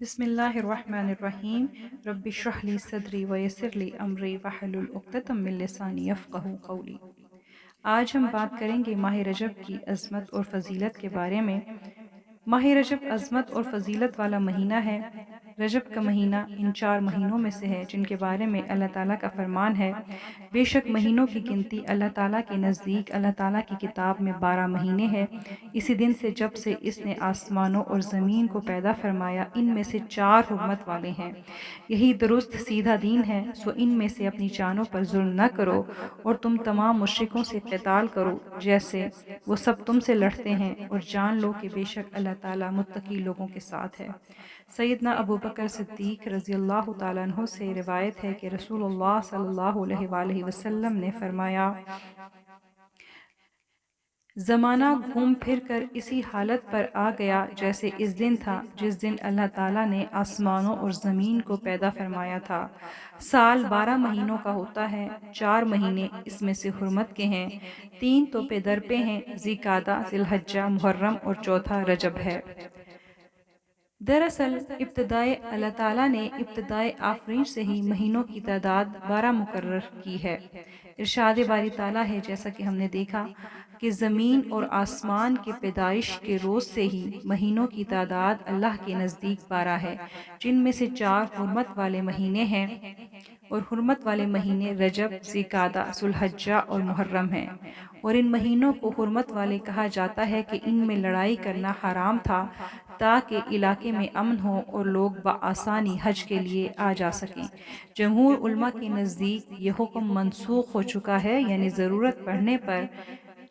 بسم اللہ الرحمن الرحیم رب اشرح لی صدری ویسر لی امری واحلل عقدۃ من لسانی یفقہوا قولی۔ آج ہم بات کریں گے ماہ رجب کی عظمت اور فضیلت کے بارے میں۔ ماہ رجب عظمت اور فضیلت والا مہینہ ہے۔ رجب کا مہینہ ان 4 مہینوں میں سے ہے جن کے بارے میں اللہ تعالیٰ کا فرمان ہے، بے شک مہینوں کی گنتی اللہ تعالیٰ کے نزدیک اللہ تعالیٰ کی کتاب میں 12 مہینے ہے، اسی دن سے جب سے اس نے آسمانوں اور زمین کو پیدا فرمایا، ان میں سے 4 حرمت والے ہیں۔ یہی درست سیدھا دین ہے، سو ان میں سے اپنی جانوں پر ظلم نہ کرو اور تم تمام مشرکوں سے قتال کرو جیسے وہ سب تم سے لڑتے ہیں، اور جان لو کہ بے شک اللہ تعالیٰ متقی لوگوں کے ساتھ ہے۔ سیدنا ابو بکر صدیق رضی اللہ تعالیٰ عنہ سے روایت ہے کہ رسول اللہ صلی اللہ علیہ وآلہ وسلم نے فرمایا، زمانہ گھوم پھر کر اسی حالت پر آ گیا جیسے اس دن تھا جس دن اللہ تعالیٰ نے آسمانوں اور زمین کو پیدا فرمایا تھا۔ سال 12 مہینوں کا ہوتا ہے، 4 مہینے اس میں سے حرمت کے ہیں، 3 تو پے در پہ ہیں، ذی قعدہ، ذی الحجہ، محرم اور چوتھا رجب ہے۔ دراصل ابتدائے اللہ تعالیٰ نے ابتدائے آفرین سے ہی مہینوں کی تعداد 12 مقرر کی ہے۔ ارشاد باری تعالیٰ ہے، جیسا کہ ہم نے دیکھا کہ زمین اور آسمان کے پیدائش کے روز سے ہی مہینوں کی تعداد اللہ کے نزدیک 12 ہے، جن میں سے 4 حرمت والے مہینے ہیں، اور حرمت والے مہینے رجب، ذی قعدہ، ذو الحجہ اور محرم ہیں۔ اور ان مہینوں کو حرمت والے کہا جاتا ہے کہ ان میں لڑائی کرنا حرام تھا تاکہ علاقے میں امن ہو اور لوگ بآسانی حج کے لیے آ جا سکیں۔ جمہور علماء کے نزدیک یہ حکم منسوخ ہو چکا ہے، یعنی ضرورت پڑنے پر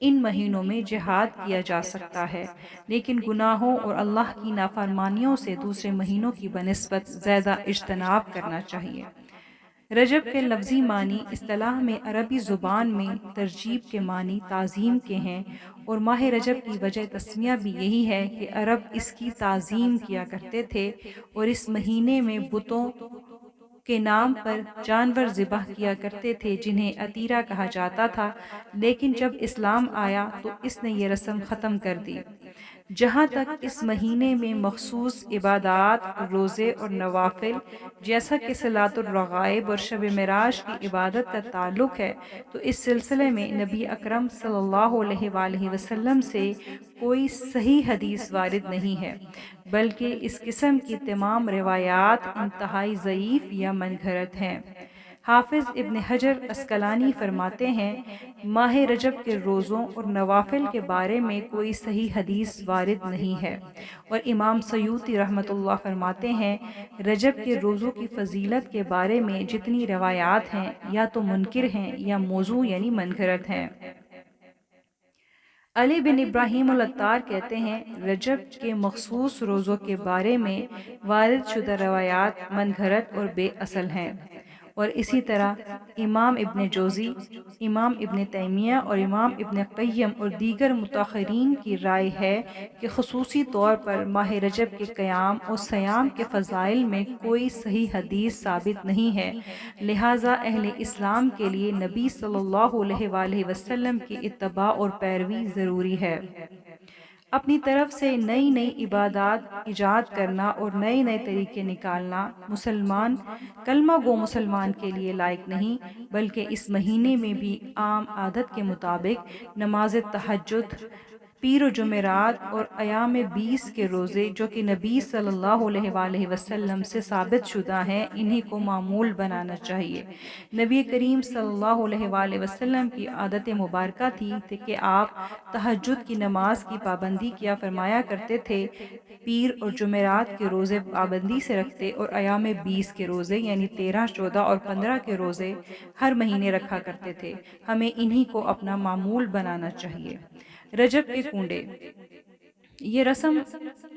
ان مہینوں میں جہاد کیا جا سکتا ہے، لیکن گناہوں اور اللہ کی نافرمانیوں سے دوسرے مہینوں کی بنسبت زیادہ اجتناب کرنا چاہیے۔ رجب کے لفظی معنی اصطلاح میں عربی زبان میں ترجیب کے معنی تعظیم کے ہیں، اور ماہ رجب کی وجہ تسمیہ بھی یہی ہے کہ عرب اس کی تعظیم کیا کرتے تھے اور اس مہینے میں بتوں کے نام پر جانور ذبح کیا کرتے تھے جنہیں عطیرہ کہا جاتا تھا، لیکن جب اسلام آیا تو اس نے یہ رسم ختم کر دی۔ جہاں تک اس مہینے میں مخصوص عبادات، روزے اور نوافل جیسا کہ صلاۃ الرغائب اور شب معراج کی عبادت کا تعلق ہے، تو اس سلسلے میں نبی اکرم صلی اللہ علیہ وآلہ وسلم سے کوئی صحیح حدیث وارد نہیں ہے، بلکہ اس قسم کی تمام روایات انتہائی ضعیف یا منگھرت ہیں۔ حافظ ابن حجر عسقلانی فرماتے ہیں، ماہ رجب کے روزوں اور نوافل کے بارے میں کوئی صحیح حدیث وارد نہیں ہے، اور امام سیوطی رحمۃ اللہ فرماتے ہیں، رجب کے روزوں کی فضیلت کے بارے میں جتنی روایات ہیں یا تو منکر ہیں یا موضوع یعنی منگھرت ہیں۔ علی بن ابراہیم العطار کہتے ہیں، رجب کے مخصوص روزوں کے بارے میں وارد شدہ روایات منگھرت اور بے اصل ہیں، اور اسی طرح امام ابن جوزی، امام ابن تیمیہ اور امام ابن قیم اور دیگر متاخرین کی رائے ہے کہ خصوصی طور پر ماہ رجب کے قیام اور صیام کے فضائل میں کوئی صحیح حدیث ثابت نہیں ہے، لہٰذا اہل اسلام کے لیے نبی صلی اللہ علیہ وآلہ وسلم کی اتباع اور پیروی ضروری ہے۔ اپنی طرف سے نئی نئی عبادات ایجاد کرنا اور نئے نئے طریقے نکالنا مسلمان، کلمہ گو مسلمان کے لیے لائق نہیں، بلکہ اس مہینے میں بھی عام عادت کے مطابق نماز تہجد، پیر و جمعرات اور ایام 20 کے روزے جو کہ نبی صلی اللہ علیہ وآلہ وسلم سے ثابت شدہ ہیں، انہی کو معمول بنانا چاہیے۔ نبی کریم صلی اللہ علیہ وآلہ وسلم کی عادت مبارکہ تھی کہ آپ تہجد کی نماز کی پابندی کیا فرمایا کرتے تھے، پیر اور جمعرات کے روزے پابندی سے رکھتے، اور ایام 20 کے روزے یعنی 13، 14 اور 15 کے روزے ہر مہینے رکھا کرتے تھے۔ ہمیں انہی کو اپنا معمول بنانا چاہیے۔ رجب کے کنڈے، یہ رسم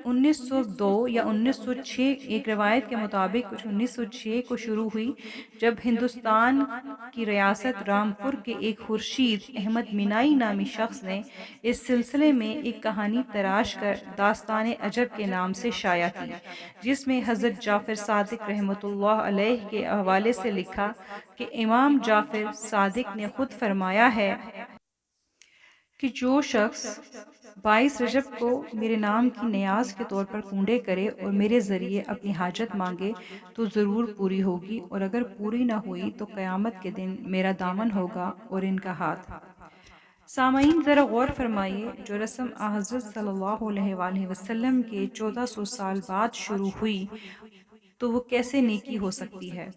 1902 یا 1906، ایک روایت کے مطابق کچھ 1906 کو شروع ہوئی جب ہندوستان کی ریاست رامپور کے ایک خورشید احمد مینائی نامی شخص نے اس سلسلے میں ایک کہانی تراش کر داستان عجب کے نام سے شائع کی، جس میں حضرت جعفر صادق رحمۃ اللہ علیہ کے حوالے سے لکھا کہ امام جعفر صادق نے خود فرمایا ہے، کہ جو شخص 22 رجب کو میرے نام کی نیاز کے طور پر کنڈے کرے اور میرے ذریعے اپنی حاجت مانگے تو ضرور پوری ہوگی، اور اگر پوری نہ ہوئی تو قیامت کے دن میرا دامن ہوگا اور ان کا ہاتھ۔ سامعین، ذرا غور فرمائیے، جو رسم حضرت صلی اللہ علیہ وآلہ وسلم کے 1400 سال بعد شروع ہوئی تو وہ کیسے نیکی ہو سکتی ہے؟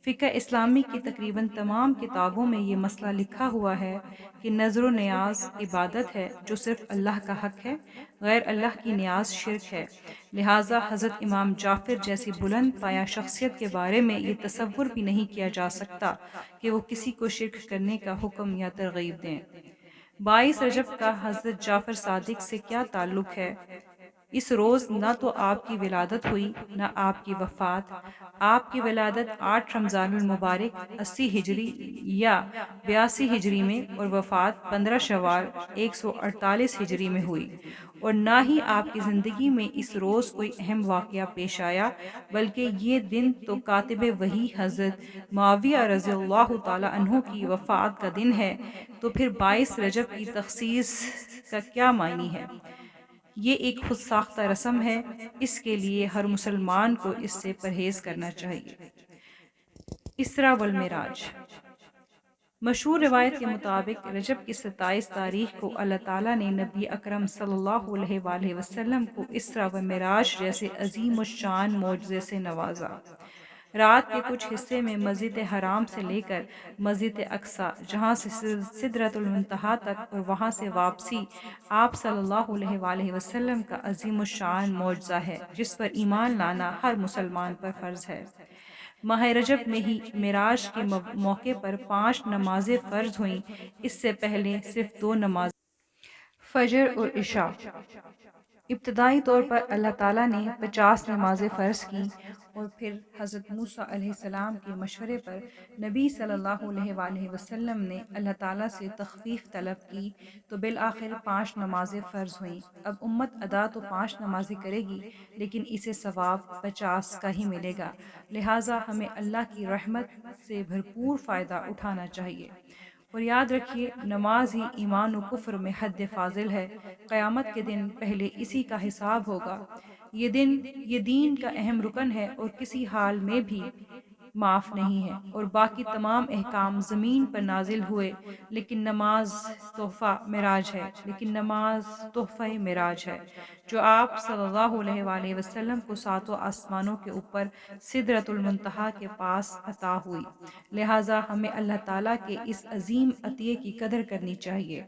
فقہ اسلامی کی تقریباً تمام کتابوں میں یہ مسئلہ لکھا ہوا ہے کہ نظر و نیاز عبادت ہے جو صرف اللہ کا حق ہے، غیر اللہ کی نیاز شرک ہے۔ لہٰذا حضرت امام جعفر جیسی بلند پایہ شخصیت کے بارے میں یہ تصور بھی نہیں کیا جا سکتا کہ وہ کسی کو شرک کرنے کا حکم یا ترغیب دیں۔ 22 رجب کا حضرت جعفر صادق سے کیا تعلق ہے؟ اس روز نہ تو آپ کی ولادت ہوئی نہ آپ کی وفات۔ آپ کی ولادت 8 رمضان المبارک 80 ہجری یا 82 ہجری میں اور وفات 15 شوال 148 ہجری میں ہوئی، اور نہ ہی آپ کی زندگی میں اس روز کوئی اہم واقعہ پیش آیا، بلکہ یہ دن تو کاتب وحی حضرت معاویہ رضی اللہ تعالی عنہ کی وفات کا دن ہے، تو پھر 22 رجب کی تخصیص کا کیا معنی ہے؟ یہ ایک خود ساختہ رسم ہے، اس کے لیے ہر مسلمان کو اس سے پرہیز کرنا چاہیے۔ اسرا والمعراج۔ مشہور روایت کے مطابق رجب کی 27 تاریخ کو اللہ تعالیٰ نے نبی اکرم صلی اللہ علیہ وآلہ وسلم کو اسرا و معراج جیسے عظیم الشان معجزے سے نوازا۔ رات کے کچھ حصے میں مسجد حرام سے لے کر مسجد اقصیٰ، جہاں سے سدرۃ المنتہا تک اور وہاں سے واپسی، آپ صلی اللہ علیہ وآلہ وسلم کا عظیم الشان معجزہ ہے جس پر ایمان لانا ہر مسلمان پر فرض ہے۔ ماہ رجب میں ہی معراج کے موقع پر 5 نمازیں فرض ہوئیں، اس سے پہلے صرف 2 نمازیں، فجر اور عشاء۔ ابتدائی طور پر اللہ تعالیٰ نے 50 نمازیں فرض کی، اور پھر حضرت موسیٰ علیہ السلام کے مشورے پر نبی صلی اللہ علیہ وآلہ وسلم نے اللہ تعالیٰ سے تخفیف طلب کی تو بالآخر 5 نمازیں فرض ہوئیں۔ اب امت ادا تو 5 نمازیں کرے گی، لیکن اسے ثواب 50 کا ہی ملے گا، لہٰذا ہمیں اللہ کی رحمت سے بھرپور فائدہ اٹھانا چاہیے۔ اور یاد رکھیے، نماز ہی ایمان و کفر میں حد فاضل ہے۔ قیامت کے دن پہلے اسی کا حساب ہوگا۔ یہ دین کا اہم رکن ہے اور کسی حال میں بھی معاف نہیں ہے، اور باقی تمام احکام زمین پر نازل ہوئے، لیکن نماز تحفہ معراج ہے جو آپ صلی اللہ علیہ وآلہ وسلم کو 7 آسمانوں کے اوپر سدرۃ المنتہا کے پاس عطا ہوئی، لہٰذا ہمیں اللہ تعالیٰ کے اس عظیم عطیے کی قدر کرنی چاہیے۔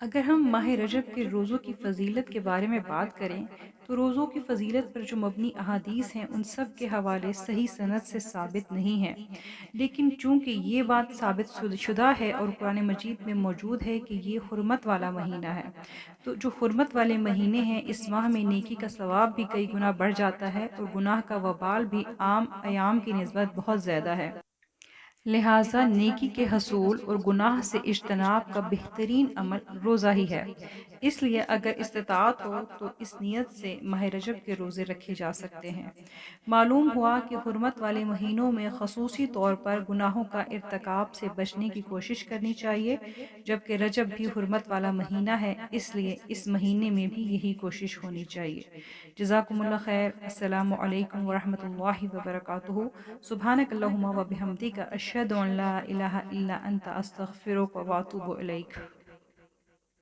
اگر ہم ماہ رجب کے روزوں کی فضیلت کے بارے میں بات کریں تو روزوں کی فضیلت پر جو مبنی احادیث ہیں ان سب کے حوالے صحیح سند سے ثابت نہیں ہیں، لیکن چونکہ یہ بات ثابت شدہ ہے اور قرآن مجید میں موجود ہے کہ یہ حرمت والا مہینہ ہے، تو جو حرمت والے مہینے ہیں اس ماہ میں نیکی کا ثواب بھی کئی گنا بڑھ جاتا ہے اور گناہ کا وبال بھی عام ایام کی نسبت بہت زیادہ ہے۔ لہٰذا نیکی کے حصول اور گناہ سے اجتناب کا بہترین عمل روزہ ہی ہے۔ اس لیے اگر استطاعت ہو تو اس نیت سے ماہ رجب کے روزے رکھے جا سکتے ہیں۔ معلوم ہوا کہ حرمت والے مہینوں میں خصوصی طور پر گناہوں کا ارتکاب سے بچنے کی کوشش کرنی چاہیے، جبکہ رجب بھی حرمت والا مہینہ ہے، اس لیے اس مہینے میں بھی یہی کوشش ہونی چاہیے۔ جزاکم اللہ خیر۔ السلام علیکم ورحمۃ اللہ وبرکاتہ۔ سبحانک اللہم و بحمدک، اشہد ان لا الہ الا انت، استغفرک و اتوب الیک۔